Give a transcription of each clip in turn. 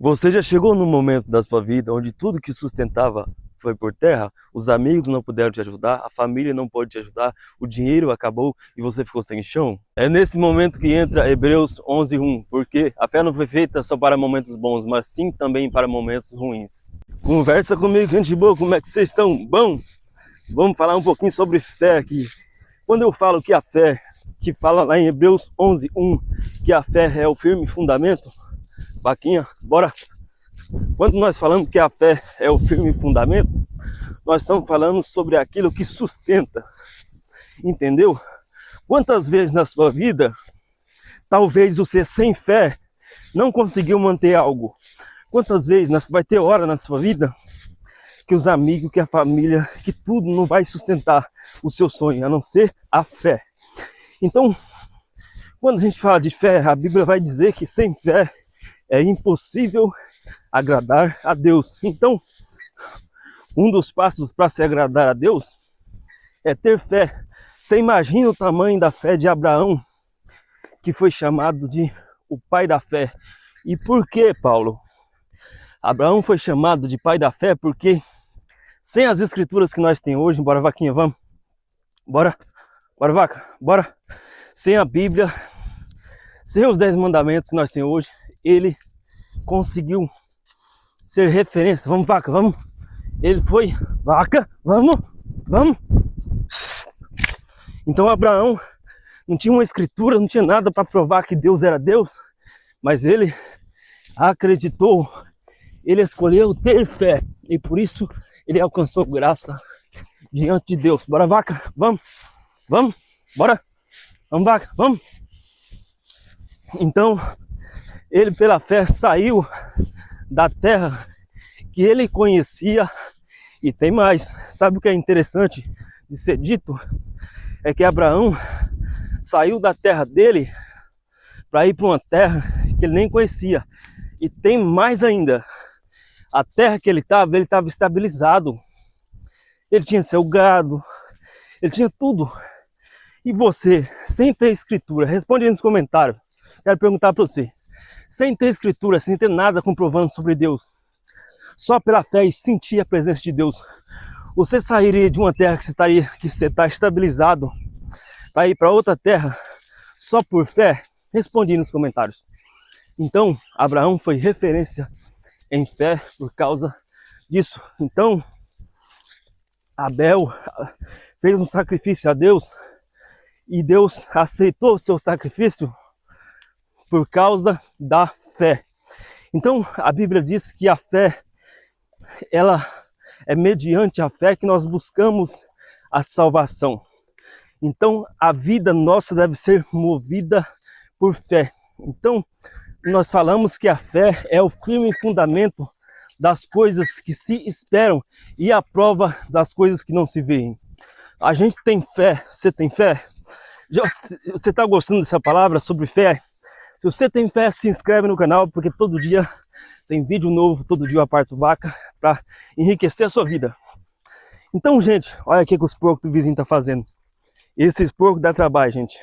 Você já chegou num momento da sua vida onde tudo que sustentava foi por terra? Os amigos não puderam te ajudar, a família não pôde te ajudar, o dinheiro acabou e você ficou sem chão? É nesse momento que entra Hebreus 11:1, porque a fé não foi feita só para momentos bons, mas sim também para momentos ruins. Conversa comigo, gente boa, como é que vocês estão? Bom, vamos falar um pouquinho sobre fé aqui. Quando eu falo que a fé, que fala lá em Hebreus 11:1, que a fé é o firme fundamento, Vaquinha, bora! Quando nós falamos que a fé é o firme fundamento, nós estamos falando sobre aquilo que sustenta, entendeu? Quantas vezes na sua vida, talvez você sem fé não conseguiu manter algo? Quantas vezes vai ter hora na sua vida que os amigos, que a família, que tudo não vai sustentar o seu sonho, a não ser a fé? Então, quando a gente fala de fé, a Bíblia vai dizer que sem fé é impossível agradar a Deus. Então, um dos passos para se agradar a Deus é ter fé. Você imagina o tamanho da fé de Abraão, que foi chamado de o pai da fé. E por que, Paulo? Abraão foi chamado de pai da fé porque sem as escrituras que nós temos hoje, bora Vaquinha, vamos? Bora Vaca, bora! Sem a Bíblia, sem os 10 mandamentos que nós temos hoje, ele conseguiu ser referência. Vamos, Vaca, vamos. Ele foi, Vaca, vamos. Então Abraão não tinha uma escritura, não tinha nada para provar que Deus era Deus, mas ele acreditou, ele escolheu ter fé e por isso ele alcançou graça diante de Deus. Bora, Vaca, vamos, bora, vamos, Vaca, vamos. Então ele pela fé saiu da terra que ele conhecia. E tem mais, sabe o que é interessante de ser dito? É que Abraão saiu da terra dele para ir para uma terra que ele nem conhecia. E tem mais ainda, a terra que ele estava estabilizado. Ele tinha seu gado, ele tinha tudo. E você, sem ter escritura, responde aí nos comentários. Quero perguntar para você. Sem ter escritura, sem ter nada comprovando sobre Deus, só pela fé e sentir a presença de Deus, você sairia de uma terra que você está estabilizado para ir para outra terra só por fé? Responde aí nos comentários. Então, Abraão foi referência em fé por causa disso. Então, Abel fez um sacrifício a Deus e Deus aceitou o seu sacrifício por causa da fé. Então, a Bíblia diz que a fé, ela é mediante a fé que nós buscamos a salvação. Então, a vida nossa deve ser movida por fé. Então, nós falamos que a fé é o firme fundamento das coisas que se esperam e a prova das coisas que não se veem. A gente tem fé, você tem fé? Você está gostando dessa palavra sobre fé? Se você tem fé, se inscreve no canal, porque todo dia tem vídeo novo, todo dia eu aparto Vaca para enriquecer a sua vida. Então, gente, olha aqui que os porcos do vizinho tá fazendo. Esses porcos dá trabalho, gente.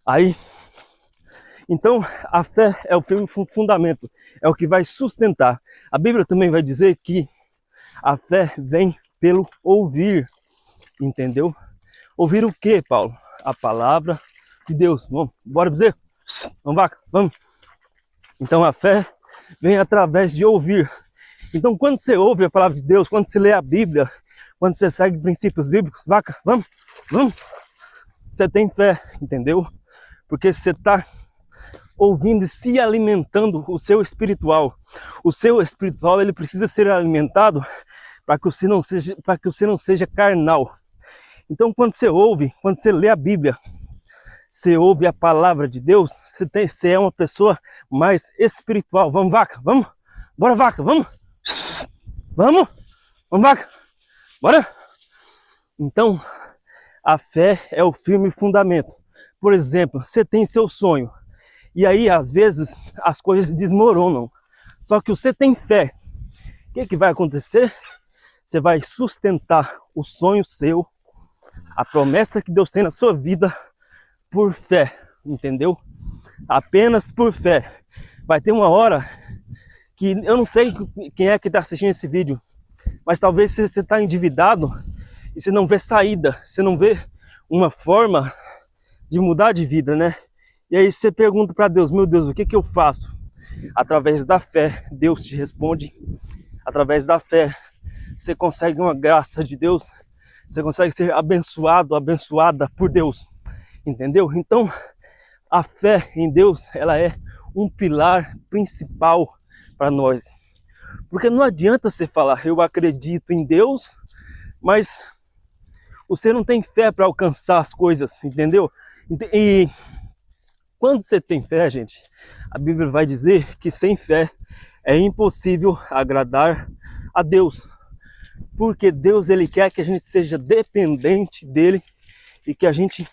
Aí, então, a fé é o firme fundamento, é o que vai sustentar. A Bíblia também vai dizer que a fé vem pelo ouvir, entendeu? Ouvir o que, Paulo? A palavra de Deus. Vamos, bora dizer? Vamos, Vaca, vamos. Então a fé vem através de ouvir. Então quando você ouve a palavra de Deus, quando você lê a Bíblia, quando você segue princípios bíblicos, Vaca, vamos, você tem fé, entendeu? Porque você está ouvindo e se alimentando o seu espiritual. O seu espiritual, ele precisa ser alimentado para que você não seja carnal. Então quando você ouve, quando você lê a Bíblia, você ouve a palavra de Deus, você é uma pessoa mais espiritual. Vamos, Vaca, vamos? Bora, Vaca, vamos? Vamos, Vaca, bora? Então, a fé é o firme fundamento. Por exemplo, você tem seu sonho, e aí às vezes as coisas desmoronam. Só que você tem fé. O que vai acontecer? Você vai sustentar o sonho seu, a promessa que Deus tem na sua vida, por fé, entendeu? Apenas por fé. Vai ter uma hora que eu não sei quem é que está assistindo esse vídeo, mas talvez você está endividado e você não vê saída, você não vê uma forma de mudar de vida, né? E aí você pergunta para Deus, meu Deus, o que eu faço? Através da fé, Deus te responde. Através da fé, você consegue uma graça de Deus. Você consegue ser abençoado, abençoada por Deus. Entendeu? Então, a fé em Deus, ela é um pilar principal para nós. Porque não adianta você falar, eu acredito em Deus, mas você não tem fé para alcançar as coisas, entendeu? E quando você tem fé, gente, a Bíblia vai dizer que sem fé é impossível agradar a Deus. Porque Deus, ele quer que a gente seja dependente dele e que a gente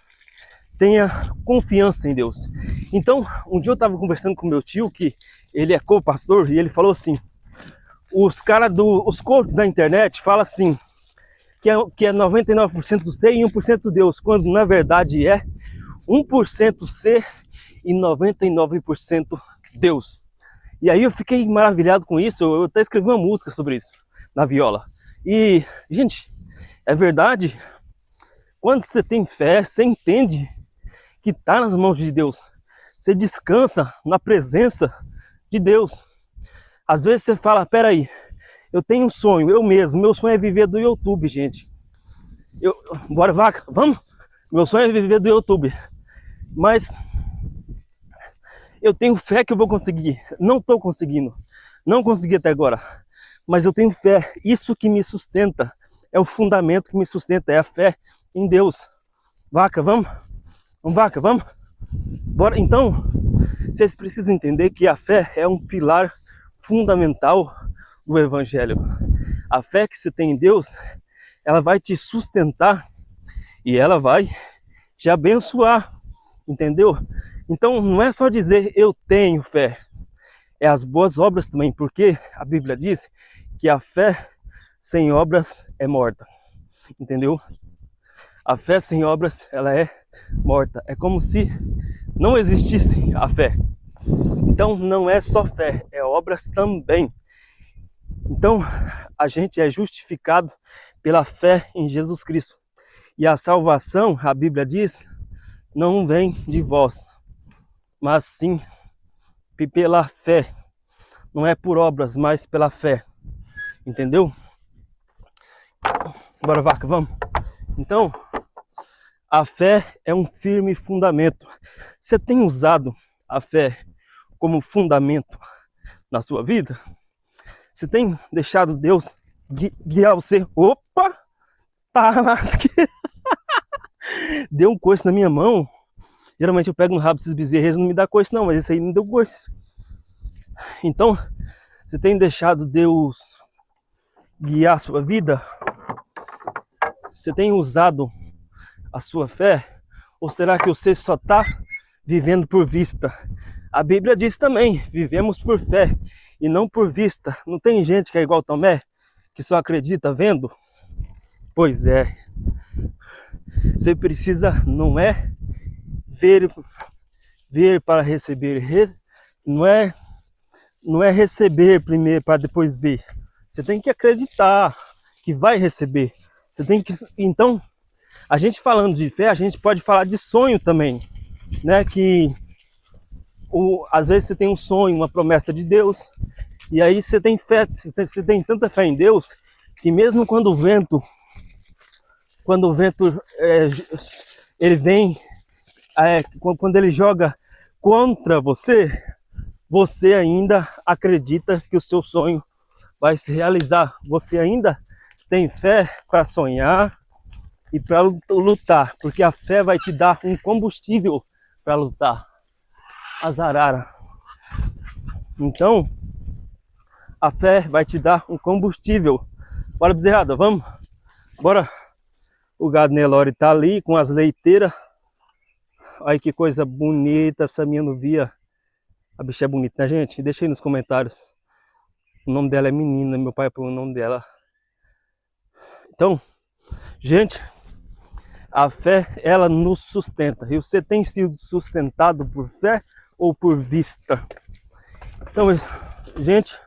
tenha confiança em Deus. Então, um dia eu estava conversando com meu tio, que ele é co-pastor, e ele falou assim, os coaches da internet falam assim, que é 99% ser e 1% Deus, quando na verdade é 1% ser e 99% Deus. E aí eu fiquei maravilhado com isso, eu até escrevi uma música sobre isso, na viola. E, gente, é verdade, quando você tem fé, você entende que está nas mãos de Deus. Você descansa na presença de Deus. Às vezes você fala, peraí, eu tenho um sonho, eu mesmo, meu sonho é viver do YouTube, gente. Bora vaca, vamos? Meu sonho é viver do YouTube. Mas eu tenho fé que eu vou conseguir. Não estou conseguindo. Não consegui até agora. Mas eu tenho fé. Isso que me sustenta. É o fundamento que me sustenta. É a fé em Deus. Vaca, vamos? Vamos, vaca, vamos? Bora. Então, vocês precisam entender que a fé é um pilar fundamental do Evangelho. A fé que você tem em Deus, ela vai te sustentar e ela vai te abençoar. Entendeu? Então não é só dizer eu tenho fé, é as boas obras também, porque a Bíblia diz que a fé sem obras é morta. Entendeu? A fé sem obras, ela é morta. É como se não existisse a fé. Então não é só fé, é obras também. Então a gente é justificado pela fé em Jesus Cristo. E a salvação, a Bíblia diz, não vem de vós, mas sim pela fé. Não é por obras, mas pela fé. Entendeu? Bora, vaca, vamos. Então, a fé é um firme fundamento. Você tem usado a fé como fundamento na sua vida? Você tem deixado Deus guiar você? Opa! Tá lasqueira! Deu um coice na minha mão. Geralmente eu pego no rabo desses bezerros, não me dá coice não, mas esse aí não deu coice. Então, você tem deixado Deus guiar a sua vida? Você tem usado a sua fé? Ou será que você só está vivendo por vista? A Bíblia diz também, vivemos por fé e não por vista. Não tem gente que é igual Tomé, que só acredita vendo? Pois é. Você precisa, não é ver para receber. Não é receber primeiro para depois ver. Você tem que acreditar que vai receber. Você tem que. Então, a gente falando de fé, a gente pode falar de sonho também, né? Que às vezes você tem um sonho, uma promessa de Deus, e aí você tem fé, você tem tanta fé em Deus que mesmo quando o vento ele vem, quando ele joga contra você, você ainda acredita que o seu sonho vai se realizar. Você ainda tem fé para sonhar e para lutar, porque a fé vai te dar um combustível para lutar. Azarara. Então, a fé vai te dar um combustível. Bora, bezerrada, vamos? Bora. O gado Nelore tá ali com as leiteiras. Olha que coisa bonita essa minha novia. A bicha é bonita, né, gente? Deixa aí nos comentários. O nome dela é menina, meu pai põe o nome dela. Então, gente, a fé, ela nos sustenta. E você tem sido sustentado por fé ou por vista? Então, gente,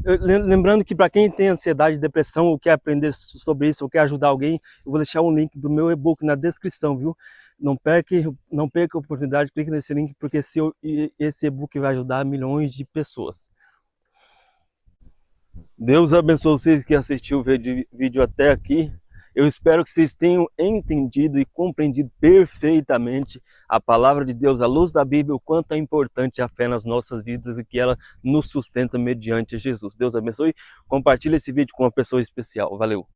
Lembrando que para quem tem ansiedade, depressão, ou quer aprender sobre isso, ou quer ajudar alguém, eu vou deixar um link do meu e-book na descrição, viu? Não perca a oportunidade, clique nesse link, porque esse e-book vai ajudar milhões de pessoas. Deus abençoe vocês que assistiram o vídeo até aqui. Eu espero que vocês tenham entendido e compreendido perfeitamente a palavra de Deus, a luz da Bíblia, o quanto é importante a fé nas nossas vidas e que ela nos sustenta mediante Jesus. Deus abençoe. Compartilhe esse vídeo com uma pessoa especial. Valeu!